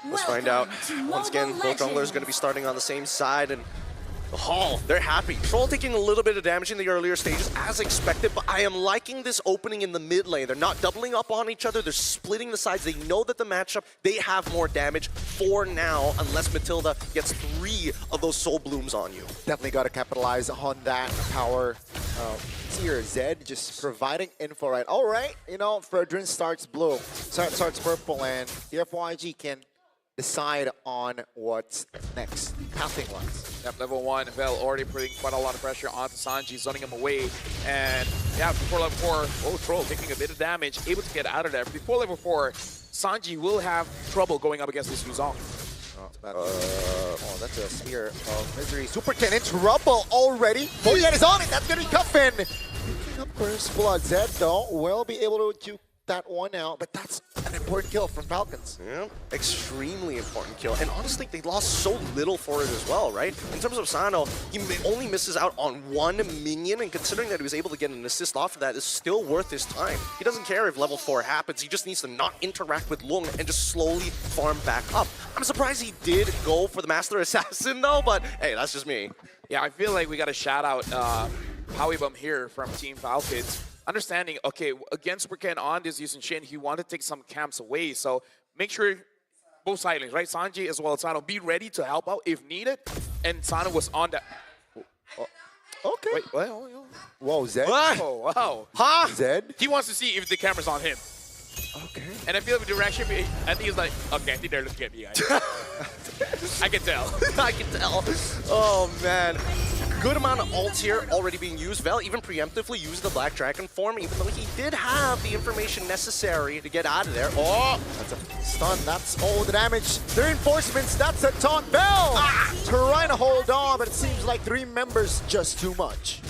Let's find out. Once again, both junglers going to be starting on the same side, and the Hall, they're happy. Troll taking a little bit of damage in the earlier stages as expected, but I am liking this opening in the mid lane. They're not doubling up on each other, they're splitting the sides. They know that the matchup, they have more damage for now, unless Matilda gets 3 of those soul blooms on you. Definitely got to capitalize on that power. Here, Zed just providing info, right? All right, you know, Fredrin starts blue, starts purple, and Dfyg can decide on what's next, pathing-wise. Yep, level 1, Vel already putting quite a lot of pressure onto Sanji, zoning him away. And yeah, before level 4, oh, Troll taking a bit of damage, able to get out of there. Before level 4, Sanji will have trouble going up against this Yuzong. Oh, that's a Spear of Misery. Super 10 in trouble already. Boyet is on it. That's going to be Cuffin. Picking up First Blood. Zed, though, will be able to juke that one out, but that's an important kill from Falcons. Yeah, extremely important kill. And honestly, they lost so little for it as well, right? In terms of Sano, he only misses out on 1 minion, and considering that he was able to get an assist off of that is still worth his time. He doesn't care if level 4 happens, he just needs to not interact with Lung and just slowly farm back up. I'm surprised he did go for the Master Assassin though, but hey, that's just me. Yeah, I feel like we got to shout out Howie Bum here from Team Falcons. Understanding, okay, against Super Ken on this Yusun Shin, he wanted to take some camps away. So make sure both side lanes, right? Sanji as well as Sano, be ready to help out if needed. And Sano was on that. Okay. Wait, well, whoa, Zed. What? oh, wow. Huh? Zed. He wants to see if the camera's on him. Okay. And I feel like the direction, I think he's like, okay, I think they're looking at me, guys. I can tell. I can tell. Oh, man. Good amount of ults here already being used. Vel even preemptively used the Black Dragon form, even though he did have the information necessary to get out of there. Oh! That's a stun. That's all the damage. The reinforcements. That's a taunt. Bell! Trying to hold on, but it seems like 3 members just too much.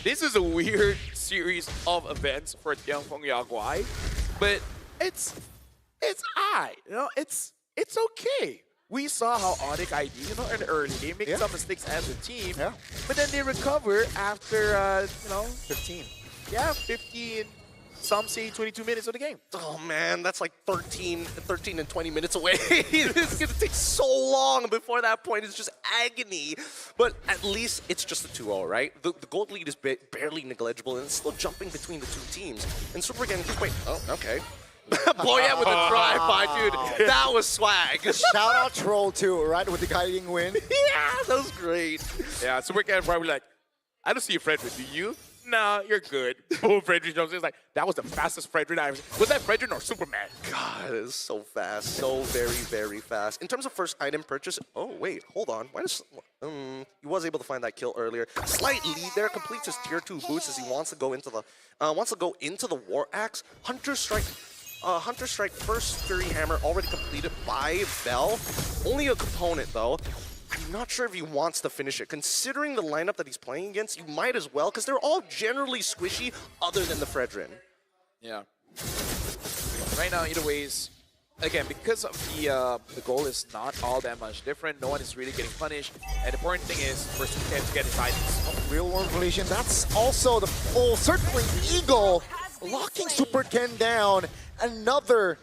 This is a weird series of events for Dfyg Yaguai, but it's alright, you know, it's okay. We saw how Onyx ID, you know, in the early game, make some mistakes as a team, but then they recover after, 15. Yeah, 15, some say 22 minutes of the game. Oh man, that's like 13 and 20 minutes away. It's gonna take so long before that point. It's just agony. But at least it's just a 2-0, right? The gold lead is barely negligible, and it's still jumping between the 2 teams. And Super again, wait, oh, okay. Boyet with a drive-by, dude. That was swag. Shout out Troll too, right, with the guiding win. Yeah, that was great. Yeah, Super Ken probably like, I don't see a Fredrin, do you? Nah, you're good. Oh, Fredrin jumps in. It's like, that was the fastest Fredrin I've ever seen. Was that Fredrin or Superman? God, it is so fast. So very, very fast. In terms of first item purchase, oh, wait, hold on. Why does, he was able to find that kill earlier. Slight lead there, completes his tier 2 boots as he wants to go into the War Axe. Hunter Strike first Fury Hammer already completed by Vel. Only a component though. I'm not sure if he wants to finish it. Considering the lineup that he's playing against, you might as well, because they're all generally squishy other than the Fredrin. Yeah. Right now, either ways, again, because of the goal is not all that much different, no one is really getting punished. And the important thing is for Super Ken to get his items. Real world collision. That's also the full, certainly Eagle locking Super Ken down. Another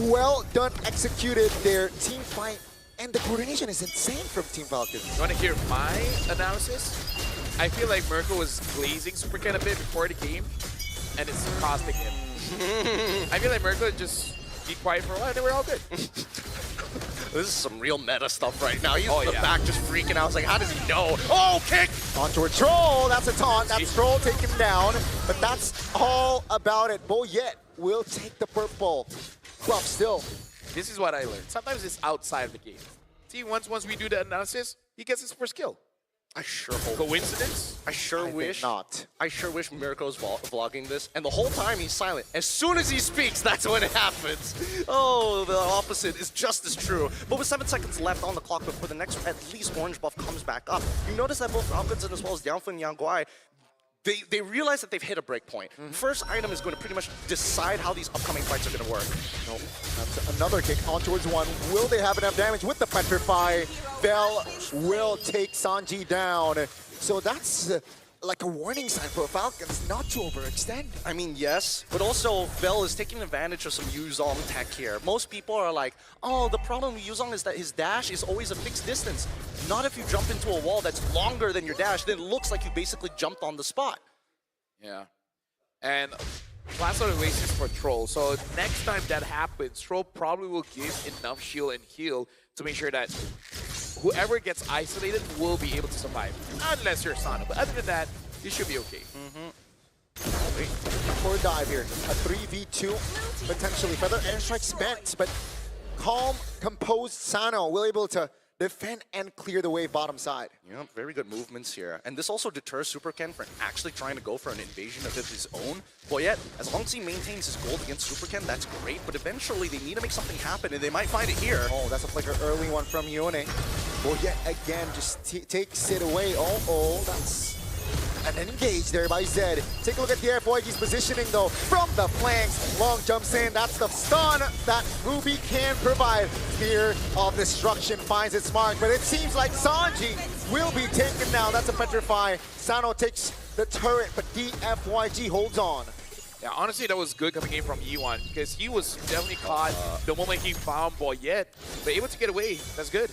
well done, executed there. Team fight. And the coordination is insane from Team Falcons. You want to hear my analysis? I feel like Mirko was glazing Super Ken a bit before the game, and it's costing him. I feel like Mirko just be quiet for a while, and they were all good. This is some real meta stuff right now. He's in the back just freaking out. I was like, how does he know? Oh, kick! Onto a Troll. That's a taunt. That's Troll take him down. But that's all about it. Boyet will take the purple. Buff still. This is what I learned. Sometimes it's outside of the game. See, once we do the analysis, he gets his first kill. I sure hope. Coincidence? I sure wish not. I sure wish Mirko's vlogging this, and the whole time he's silent. As soon as he speaks, that's when it happens. Oh, the opposite is just as true. But with 7 seconds left on the clock before the next, at least orange buff comes back up, you notice that both Falcons and as well as Dfyg Yaguai, they realize that they've hit a break point. First item is going to pretty much decide how these upcoming fights are going to work. Nope. That's another kick on towards one. Will they have enough damage with the Petrify? Vel will take Sanji down. So that's like a warning sign for Falcons not to overextend. I mean, yes, but also Vel is taking advantage of some Yuzong tech here. Most people are like, oh, the problem with Yuzong is that his dash is always a fixed distance. Not if you jump into a wall that's longer than your dash, then it looks like you basically jumped on the spot. Yeah. And Blast Out Oasis for Troll. So next time that happens, Troll probably will give enough shield and heal to make sure that whoever gets isolated will be able to survive. Unless you're Sana. But other than that, you should be okay. Wait, for a dive here. A 3v2, potentially. Feather Airstrike spent, but calm, composed Sano will able to defend and clear the wave bottom side. Yeah, very good movements here. And this also deters Super Ken from actually trying to go for an invasion of his own. Well, yet, as long as he maintains his gold against Super Ken, that's great. But eventually, they need to make something happen, and they might find it here. Oh, that's a flicker early one from Yone. Well, yet again, just takes it away. Oh, that's an engage there by Zed. Take a look at Dfyg's positioning though. From the flanks, long jumps in. That's the stun that Ruby can provide. Spear of Destruction finds its mark, but it seems like Sanji will be taken down. That's a petrify. Sano takes the turret, but Dfyg holds on. Yeah, honestly, that was good coming in from Yiwan because he was definitely caught the moment he found Boyette, but able to get away. That's good.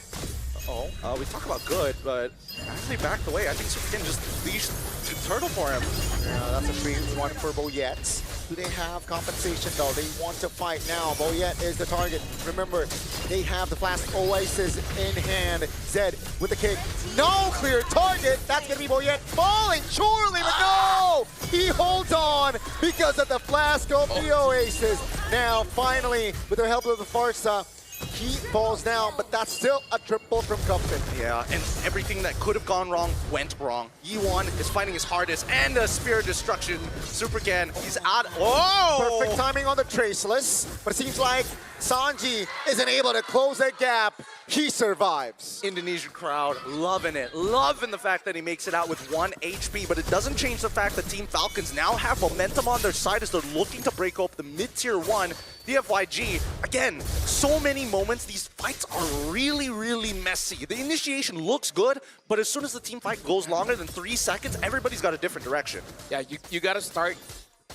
We talk about good, but actually backed away. I think Super Ken just leashed the turtle for him. Yeah, that's a 3-1 for Boyette. Do they have compensation though? They want to fight now. Boyette is the target. Remember, they have the Flask Oasis in hand. Zed with the kick. No clear target. That's going to be Boyette falling surely, but no! He holds on because of the Flask of the Oasis. Now, finally, with the help of the Farsa, he falls down, but that's still a triple from Cuffin. Yeah, and everything that could have gone wrong went wrong. Yi1 is fighting his hardest, and a Spear of Destruction. Super Ken, he's out. Whoa! Perfect timing on the Traceless, but it seems like Sanji isn't able to close that gap. He survives. Indonesian crowd loving it, loving the fact that he makes it out with 1 HP, but it doesn't change the fact that Team Falcons now have momentum on their side as they're looking to break open the mid-tier 1. Dfyg, again, so many moments, these fights are really, really messy. The initiation looks good, but as soon as the team fight goes longer than 3 seconds, everybody's got a different direction. Yeah, you got to start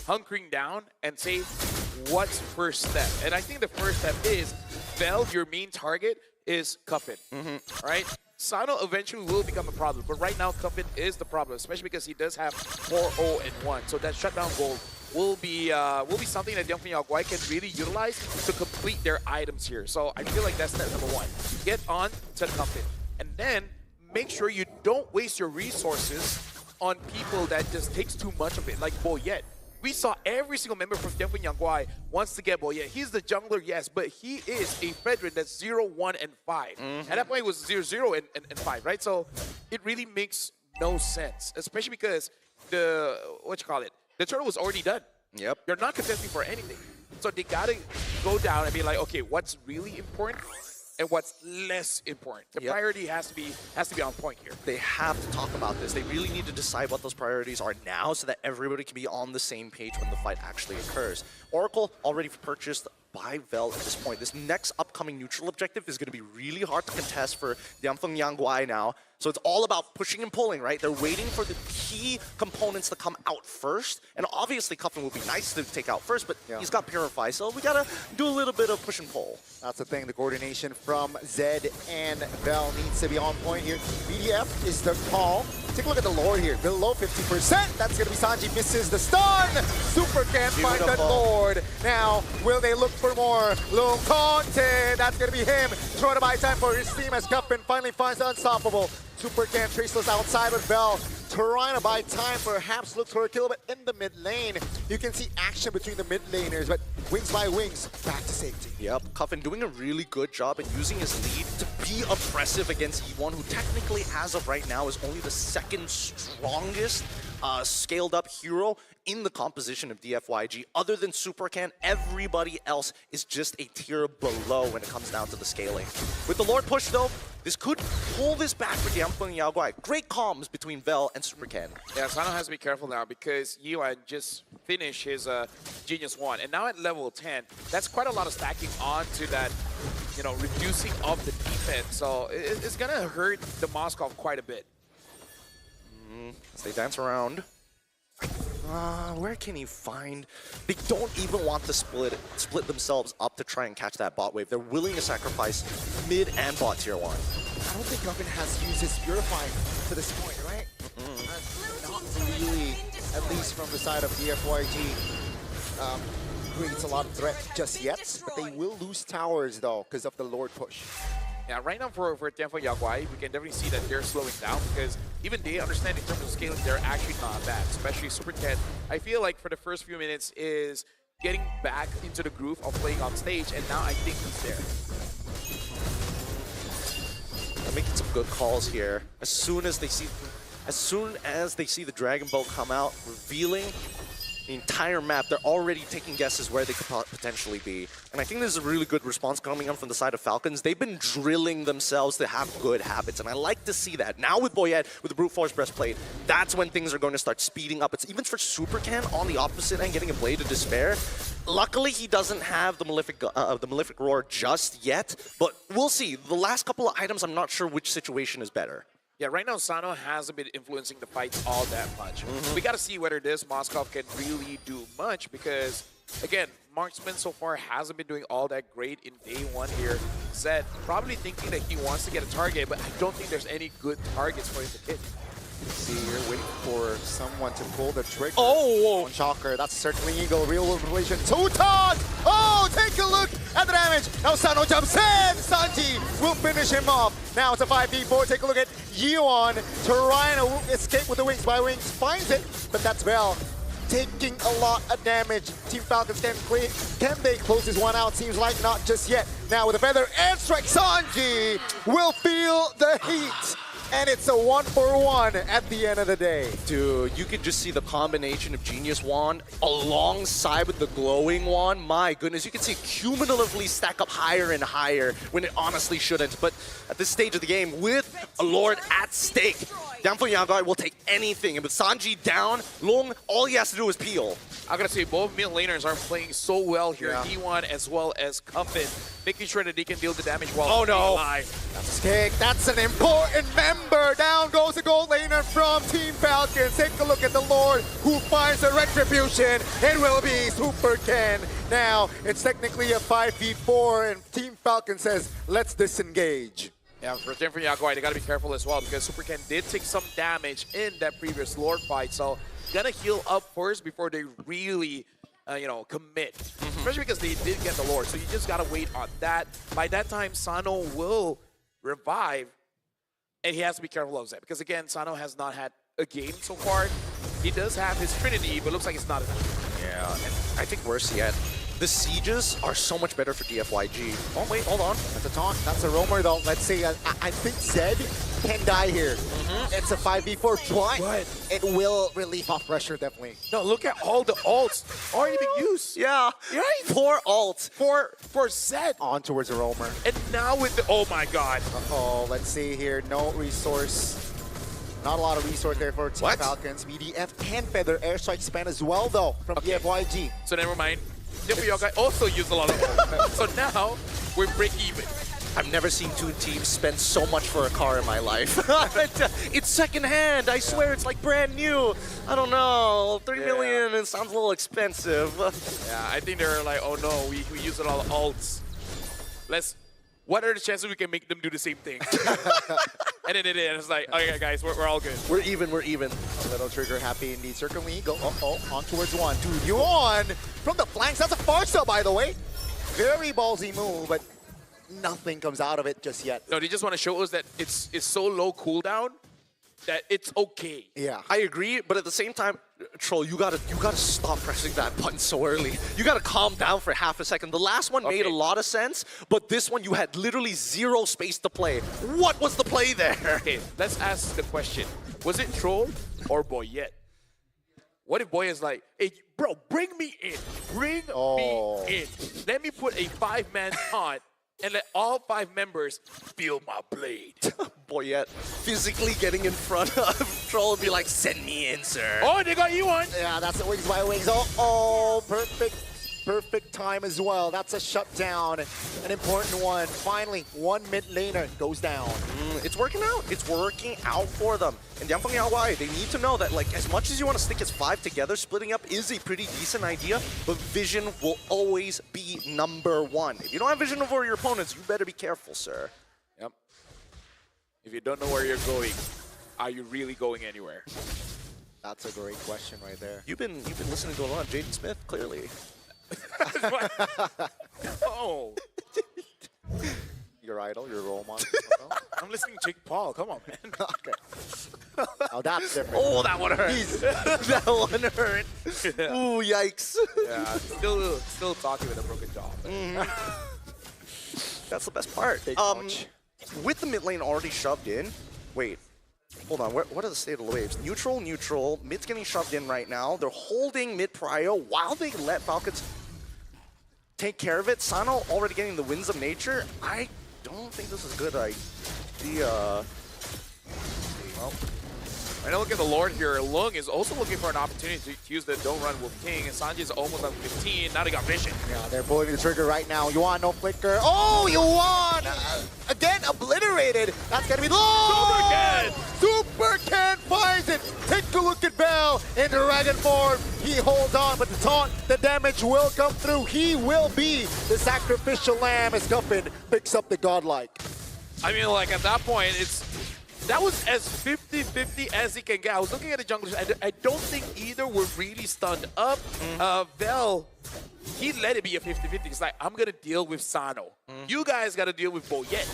hunkering down and say, what's first step? And I think the first step is, Vel, your main target, is Cuffin, right? Sano eventually will become a problem, but right now Cuffin is the problem, especially because he does have 4-0-1. So that shutdown goal will be something that Dfyg can really utilize to complete their items here. So I feel like that's step number 1. Get on to Cuffin, and then make sure you don't waste your resources on people that just takes too much of it, like Boyette. We saw every single member from Dfyg wants to get Boyette. He's the jungler, yes, but he is a veteran that's 0, 1, and 5. At that point, it was 0, 0, and 5, right? So it really makes no sense, especially because the turtle was already done. Yep. You're not contesting for anything. So they gotta go down and be like, okay, what's really important and what's less important. The priority has to be on point here. They have to talk about this. They really need to decide what those priorities are now so that everybody can be on the same page when the fight actually occurs. Oracle already purchased by Vel at this point. This next upcoming neutral objective is going to be really hard to contest for Dfyg now. So it's all about pushing and pulling, right? They're waiting for the key components to come out first. And obviously, Cuffin would be nice to take out first, but he's got Purify, so we got to do a little bit of push and pull. That's the thing. The coordination from Zed and Vel needs to be on point here. BDF is the call. Take a look at the Lord here. Below 50%. That's going to be Sanji. Misses the stun. Super can't find the Lord. Now, will they look for more? Lil Conte. That's going to be him. Trying to buy time for his team as Cuffin finally finds the unstoppable. Super can Traceless outside with Vel. Trying to buy time, perhaps looks for a kill, but in the mid lane, you can see action between the mid laners, but wings by wings, back to safety. Yep, Cuffin doing a really good job at using his lead to be oppressive against E1, who technically, as of right now, is only the second strongest scaled up hero in the composition of Dfyg. Other than Supercan, everybody else is just a tier below when it comes down to the scaling. With the Lord push though, this could pull this back for Dfyg. Great comms between Vel and Supercan. Yeah, Sano has to be careful now because Yuan just finished his Genius 1. And now at level 10, that's quite a lot of stacking onto that, you know, reducing of the defense. So it's going to hurt the Moskov quite a bit. As they dance around. Where can he find? They don't even want to split themselves up to try and catch that bot wave. They're willing to sacrifice mid and bot tier 1. I don't think Guffin has used his Purify to this point, right? Not really, at least from the side of Dfyg. Creates a lot of threat just yet, but they will lose towers though because of the Lord push. Yeah, right now for Dfyg, we can definitely see that they're slowing down because even they understand in terms of scaling, they're actually not bad, especially Super Cat. I feel like for the first few minutes is getting back into the groove of playing on stage, and now I think he's there. They're making some good calls here. As soon as they see the Dragon Bolt come out, revealing the entire map, they're already taking guesses where they could potentially be. And I think this is a really good response coming on from the side of Falcons. They've been drilling themselves to have good habits, and I like to see that. Now with Boyette, with the Brute Force Breastplate, that's when things are going to start speeding up. It's even for Supercan on the opposite end, getting a Blade of Despair. Luckily, he doesn't have the Malefic Roar just yet, but we'll see. The last couple of items, I'm not sure which situation is better. Yeah, right now Sano hasn't been influencing the fights all that much. We got to see whether this Moskov can really do much because, again, Marksman so far hasn't been doing all that great in day 1 here. Zed probably thinking that he wants to get a target, but I don't think there's any good targets for him to hit. See, you're waiting for someone to pull the trigger. Oh! On Shocker, that's certainly Eagle. Real world relation. Tutan! Oh, take a look at the damage. Now Sano jumps in. Sanji will finish him off. Now it's a 5v4. Take a look at Yeon trying to escape with the wings by wings. Finds it, but that's Bell taking a lot of damage. Team Falcons can they close this one out? Seems like not just yet. Now with a feather airstrike, Sanji will feel the heat. And it's a 1-for-1 at the end of the day. Dude, you could just see the combination of Genius Wand alongside with the Glowing Wand. My goodness, you can see cumulatively stack up higher and higher when it honestly shouldn't. But at this stage of the game, with a Lord at stake, Dfyg will take anything. And with Sanji down, Long, all he has to do is peel. I gotta say, both mid laners are playing so well here. Yeah. E1 as well as Cuffin, making sure that they can deal the damage while Oh, no. being alive. That's kick. That's an important member. Down goes the gold laner from Team Falcons. Take a look at the Lord who finds the retribution. It will be Super Ken. Now, it's technically a 5v4, and Team Falcon says, let's disengage. Yeah, for Dfyg, they gotta be careful as well because Super Ken did take some damage in that previous Lord fight, so gonna heal up first before they really, commit. Especially because they did get the Lord, so you just gotta wait on that. By that time, Sano will revive, and he has to be careful of that because again, Sano has not had a game so far. He does have his Trinity, but looks like it's not enough. Yeah, and I think worse yet, the sieges are so much better for Dfyg. Oh wait, hold on. That's a taunt. That's a roamer though. Let's see. I think Zed can die here. It's a 5v4, but it will relieve off pressure definitely. No, look at all the ults already being used. Yeah, Right? 4 ult. For Zed. On towards a roamer. And now with the, oh my god. Uh-oh, let's see here. No resource. Not a lot of resource there for Team What? Falcons. BDF can feather airstrike span as well though from Dfyg. So never mind. Dfyg also used a lot of ult. So now we're break even. I've never seen 2 teams spend so much for a car in my life. It's secondhand. I swear it's like brand new. I don't know. 3 million, it sounds a little expensive. Yeah, I think they're like, oh no, we used a lot of ults. What are the chances we can make them do the same thing? And then it's like, okay guys, we're all good. We're even. A little trigger happy indeed. Circling Eagle. On towards one. Dude, Yuan from the flanks. That's a Farsa, by the way. Very ballsy move, but nothing comes out of it just yet. No, they just want to show us that it's so low cooldown that it's okay. Yeah. I agree, but at the same time, Troll, you gotta stop pressing that button so early. You gotta calm down for half a second. The last one made a lot of sense, but this one you had literally 0 space to play. What was the play there? Okay, let's ask the question. Was it Troll or Boyette? What if Boy is like, hey, bro, bring me in. Bring me in. Let me put a 5-man taunt and let all 5 members feel my blade. Boyette physically getting in front of Troll and be like, send me in, sir. Oh, they got you one. Yeah, that's the wings by wings. Oh, perfect perfect time as well. That's a shutdown, an important one. Finally, one mid laner goes down. It's working out. It's working out for them. And Dfyg Hawaii, they need to know that, like, as much as you want to stick as 5 together, splitting up is a pretty decent idea, but vision will always be number one. If you don't have vision over your opponents, you better be careful, sir. Yep. If you don't know where you're going, are you really going anywhere? That's a great question right there. You've been listening to a lot of Jaden Smith, clearly. Oh, Your idol, your role model. I'm listening to Jake Paul. Come on, man. Okay. Oh, that's different. Oh, that one hurt. That one hurt. Yeah. Ooh, yikes. Yeah, still talking with a broken jaw. That's the best part. Big ouch. With the mid lane already shoved in, wait, hold on, what are the state of the waves? Neutral, neutral, mid's getting shoved in right now. They're holding mid prio while they let Falcons take care of it. Sano already getting the winds of nature. I don't think this is a good idea. Well, Right now, look at the Lord here. Lung is also looking for an opportunity to use the don't run with King. And Sanji's almost on 15. Now they got vision. Yeah, they're pulling the trigger right now. Yuan, no flicker. Oh, Yuan! Again, obliterated. That's gonna be Super Ken! Super Ken finds it. Take a look at Bell in dragon form. He holds on, but the taunt, the damage will come through. He will be the sacrificial lamb as Guffin picks up the godlike. I mean, like, at that point, that was as 50-50 as he can get. I was looking at the junglers. I don't think either were really stunned up. Vel, he let it be a 50-50. He's like, I'm going to deal with Sano. You guys got to deal with Boyet.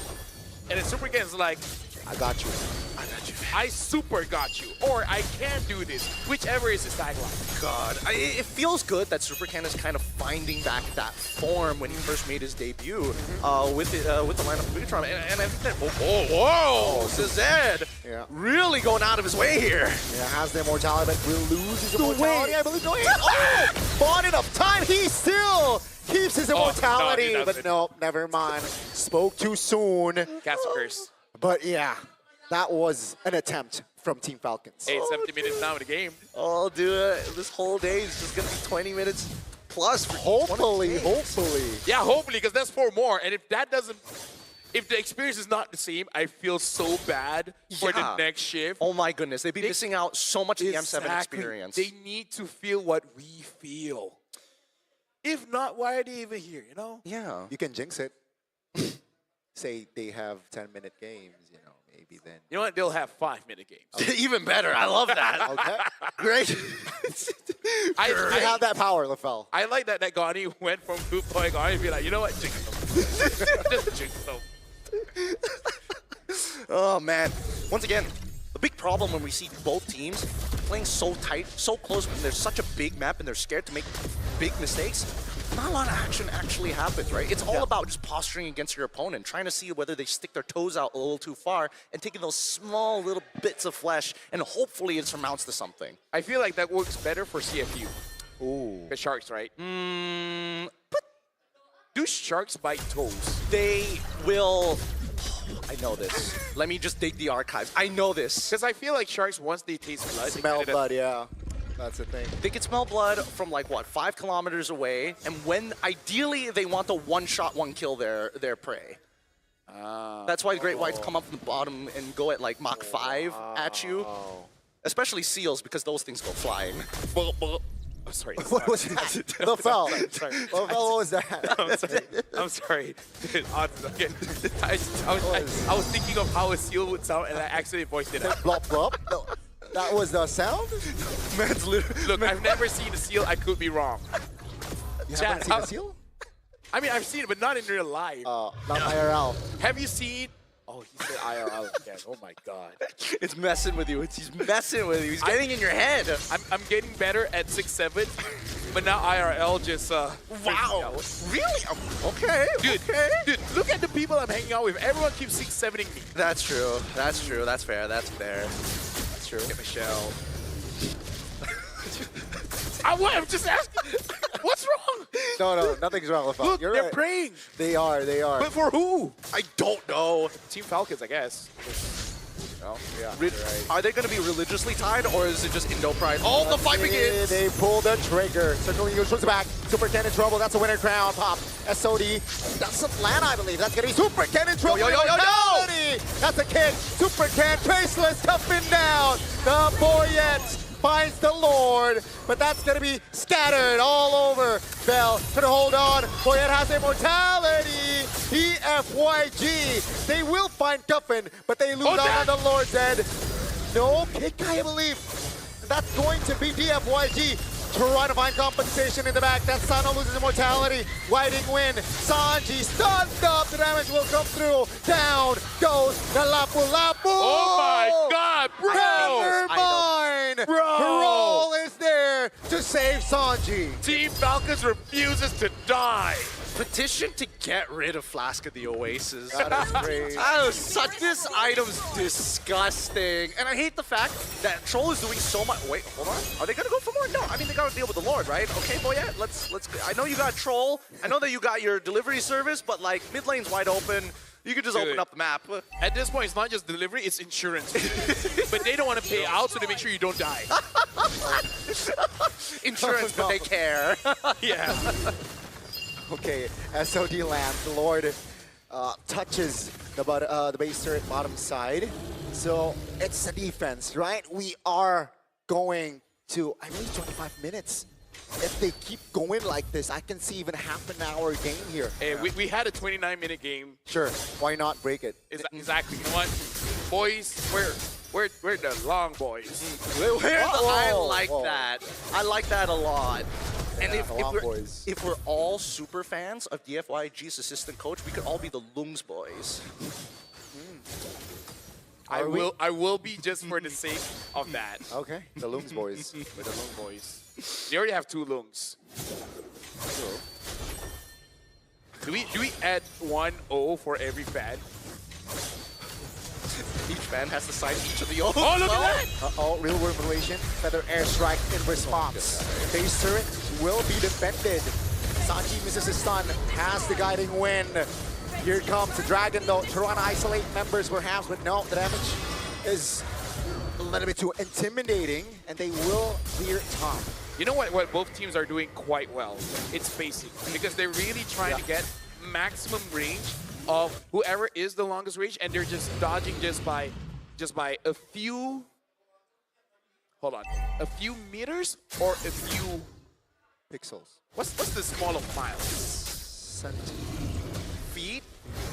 And then Super Ken's like, I got you. I got you. I super got you. Or I can do this. Whichever is his tagline. God, it feels good that Super Ken is kind of finding back that form when he first made his debut with the lineup of Bigotron. And I think that, whoa, Zed really going out of his way here. Yeah, has the immortality, but will lose his immortality, I believe. Oh, bought enough time. He still keeps his immortality, but no, never mind. Spoke too soon. Cast a curse. But yeah, that was an attempt from Team Falcons. Hey, 70 minutes now in the game. Oh, dude, this whole day is just going to be 20 minutes plus. For Hopefully. Yeah, hopefully, because that's 4 more. And if that doesn't, if the experience is not the same, I feel so bad for the next shift. Oh my goodness, they'd be missing out so much of the M7 experience. They need to feel what we feel. If not, why are they even here, you know? Yeah. You can jinx it. Say they have 10-minute games, you know, maybe then. You know what? They'll have 5-minute games. Even better. I love that. Okay. Great. I have that power, LaFell. I like that Gani went from Dfyg Gani and be like, you know what? Jinx them. Just jinx them. Oh, man. Once again, the big problem when we see both teams playing so tight, so close, when there's such a big map and they're scared to make big mistakes, not a lot of action actually happens, right? It's all about just posturing against your opponent, trying to see whether they stick their toes out a little too far and taking those small little bits of flesh, and hopefully it surmounts to something. I feel like that works better for CFU. Ooh. The Sharks, right? But Do Sharks bite toes? they will... I know this. Let me just dig the archives. I know this. Because I feel like Sharks, once they taste blood, they Smell kinda- blood, yeah. That's the thing. They can smell blood from like, what, 5 kilometers away, and when, ideally, they want to one-shot, one-kill their prey. That's why the Great Whites come up from the bottom and go at like Mach 5 at you. Especially seals, because those things go flying. Oh, sorry. What was that? LaFell. Sorry. LaFell, what was that? I'm sorry. I'm sorry. Dude, okay. I was thinking of how a seal would sound, and I accidentally voiced it out. Blop, blop. No, that was the sound? Man's literally... Look, I've never seen a seal. I could be wrong. You Chat, haven't seen a seal? I mean, I've seen it, but not in real life. Not IRL. Have you seen... Oh, he said IRL again. Oh, my God. It's messing with you. He's messing with you. He's getting in your head. I'm getting better at 6'7", but now IRL just... Wow. Really? Okay. Dude, okay. dude, look at the people I'm hanging out with. Everyone keeps 6'7"ing me. That's true. That's true. That's fair. That's fair. That's true. Get Michelle. I'm just asking. What's wrong? No, nothing's wrong with LaFell. Look, You're they're right. praying. They are. But for who? I don't know. Team Falcons, I guess. Oh, yeah, Re- you're right. Are they going to be religiously tied, or is it just Indo Pride? Oh, the fight begins! They pull the trigger. Circle Eagle shoots back. Super Cannon Trouble. That's a winner crown. Pop. SOD. That's Atlanta, I believe. That's going to be Super Cannon Trouble. Yo, yo, yo, yo, Immortality. That's a kick. Super Can Traceless toughened down. The Boyette finds the Lord, but that's going to be scattered all over. Bell can hold on. Boyette has immortality. Dfyg. They will find Guffin, but they lose out on the Lord's Head. No pick, I believe. That's going to be Dfyg. Trying to find compensation in the back. That Sano loses immortality. Whiting win. Sanji stunned up. The damage will come through. Down goes the Lapu Lapu. Oh my God, bro! Never mind. Bro. Roll is there to save Sanji. Team Falcons refuses to die. Petition to get rid of Flask of the Oasis. That is crazy. This item's disgusting. And I hate the fact that Troll is doing so much. Wait, hold on. Are they gonna go for more? No, I mean, they gotta deal with the Lord, right? Okay, Boyette, let's. I know you got Troll. I know that you got your delivery service, but like, mid lane's wide open. You could just open up the map. At this point, it's not just delivery, it's insurance. But they don't want to pay out, so they make sure you don't die. Insurance, but they care. Yeah. Okay, SOD lands. The Lord touches the base turret bottom side. So it's a defense, right? We are going to, I believe, 25 minutes. If they keep going like this, I can see even half an hour game here. Hey, we had a 29-minute game. Sure, why not break it? Exactly. You know what? Boys, we're the long boys. I like whoa. that. I like that a lot. And Yeah, if, the if, Long we're, Boys. if we're all super fans of Dfyg's assistant coach, we could all be the Lungs boys. I will be just for the sake of that. Okay, the Looms boys. With the Lung boys. They already have 2 Lungs. Do we add 1-0 for every fan? Each fan has to sign each of the old. Oh, look at that! Uh-oh, real world relation. Feather airstrike in response. Base turret will be defended. Sanji misses his stun, has the guiding win. Here comes the Dragon though, trying to isolate members perhaps, but no, the damage is a little bit too intimidating, and they will clear top. You know what both teams are doing quite well? It's spacing. Because they're really trying to get maximum range of whoever is the longest range, and they're just dodging just by a few, hold on, a few meters or a few, Pixels. what's the small of miles? Feet?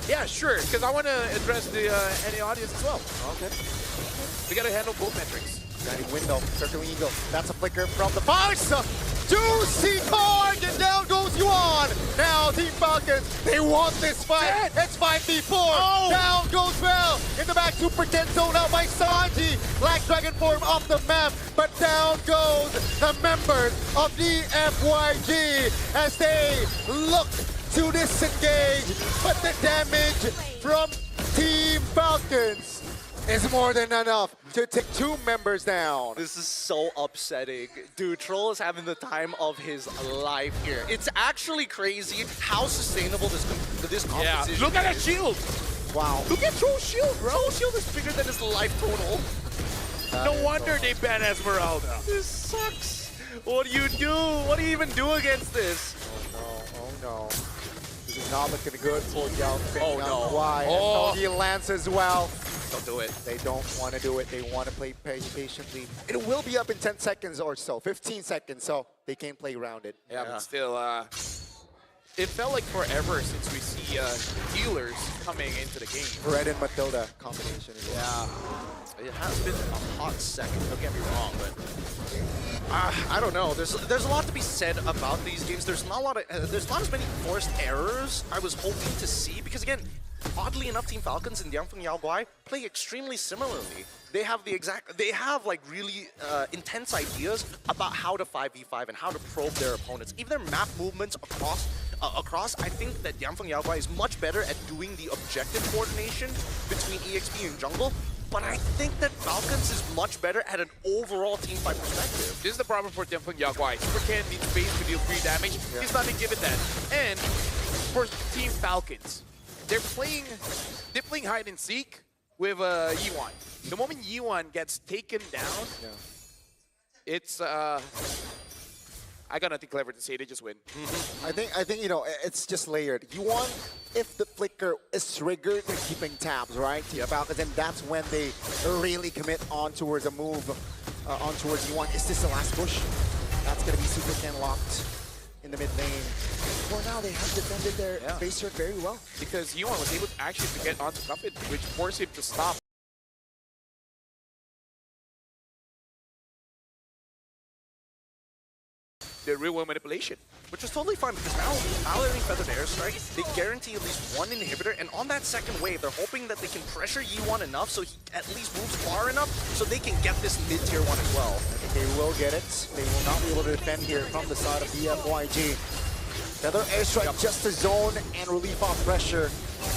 Yeah, sure, because I want to address the any audience as well. Okay. We got to handle both metrics. Guiding window, circling eagle. That's a flicker from the box. Juicy target, down goes Yuan. Now Team Falcons, they want this fight. It's 5v4. Oh. Down goes Bell. In the back, Super Ken zone out by Sanji. Black Dragon form off the map, but down goes the members of Dfyg as they look to disengage. But the damage from Team Falcons is more than enough to take 2 members down. This is so upsetting. Dude, Troll is having the time of his life here. It's actually crazy how sustainable this competition Look at that is. shield. Wow. Look at Troll's shield, bro. Troll's shield is bigger than his life total. No wonder they ban Esmeralda. This sucks. What do you do? What do you even do against this? Oh no. This is not looking good for Yao. Oh, no. Why? Oh. He lands as well. Don't do it. They don't want to do it. They want to play patiently. It will be up in 10 seconds or so, 15 seconds, so they can play around it. Yeah, but still, it felt like forever since we see healers coming into the game. Red and Matilda combination as well. It has been a hot second. Don't get me wrong, but I don't know. There's a lot to be said about these games. There's not as many forced errors I was hoping to see because again, oddly enough, Team Falcons and Dfyg Yaoguai play extremely similarly. They have like really intense ideas about how to 5v5 and how to probe their opponents. Even their map movements across, I think that Dfyg Yaoguai is much better at doing the objective coordination between EXP and jungle. But I think that Falcons is much better at an overall team fight perspective. This is the problem for Dfyg Yaoguai. Super Ken needs space to deal free damage. He's not been given that. And for Team Falcons, they're playing hide and seek, with Yiwan. The moment Yiwan gets taken down, it's I got nothing clever to say. They just win. I think you know it's just layered. You want if the flicker is triggered, they're keeping tabs, right? To Falcons, and that's when they really commit on towards a move, on towards you want. Is this the last push? That's gonna be super can locked in the mid lane. For now, they have defended their base turret very well. Because Yiwan was able to actually get onto Cuffit, which forced him to stop. The real world manipulation. Which is totally fine because now, letting Feathered Airstrike, they guarantee at least one inhibitor, and on that second wave, they're hoping that they can pressure Yi1 enough so he at least moves far enough so they can get this mid-tier one as well. I think they will get it. They will not be able to defend here from the side of Dfyg. Feathered Airstrike just to zone and relief off pressure.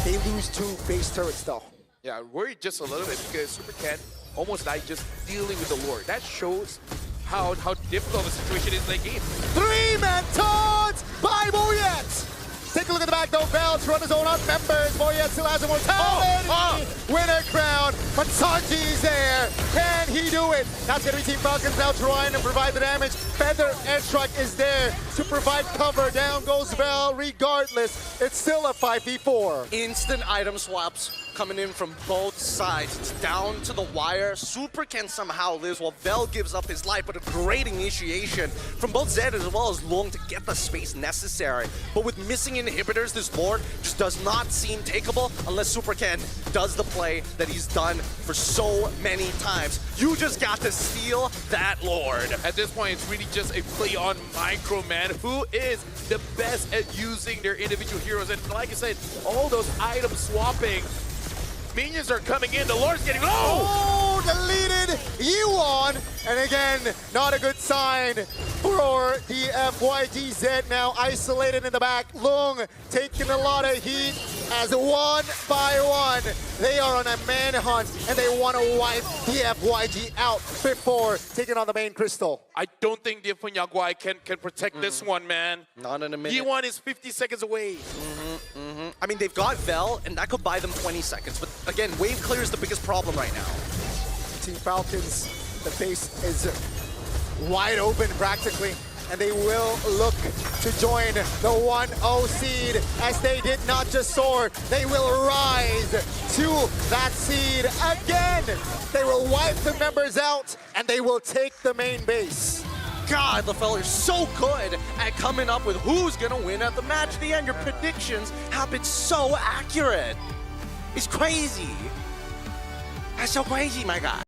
They lose 2 base turrets though. Yeah, worried just a little bit because Super Ken almost died just dealing with the Lord. That shows how difficult the situation is in that game. 3-man taunts by Boyet! Take a look at the back though, Bell to run his own out members. Boyet still has immortality! Winner crown, but Sanji's there. Can he do it? That's gonna be Team Falcons now trying to provide the damage. Feather Airstrike is there to provide cover. Down goes Bell. Regardless, it's still a 5v4. Instant item swaps coming in from both sides. It's down to the wire. Super Ken somehow lives while Vel gives up his life, but a great initiation from both Zed as well as Long to get the space necessary. But with missing inhibitors, this Lord just does not seem takeable unless Super Ken does the play that he's done for so many times. You just got to steal that Lord. At this point, it's really just a play on Micro, man. Who is the best at using their individual heroes? And like I said, all those item swapping, minions are coming in. The Lord's getting low. Oh, deleted Yuan. And again, not a good sign for the Dfyg. Zed now isolated in the back. Lung taking a lot of heat as one by one they are on a manhunt and they want to wipe the Dfyg out before taking on the main crystal. I don't think the Dfyg can protect this one, man. Not in a minute. Yi1 is 50 seconds away. I mean, they've got Vel, and that could buy them 20 seconds. But again, wave clear is the biggest problem right now. Team Falcons, the base is wide open practically, and they will look to join the 1-0 seed as they did not just soar, they will rise to that seed again. They will wipe the members out, and they will take the main base. God, LaFell, you're so good at coming up with who's going to win at the match at the end. Your predictions have been so accurate. It's crazy. That's so crazy, my guy.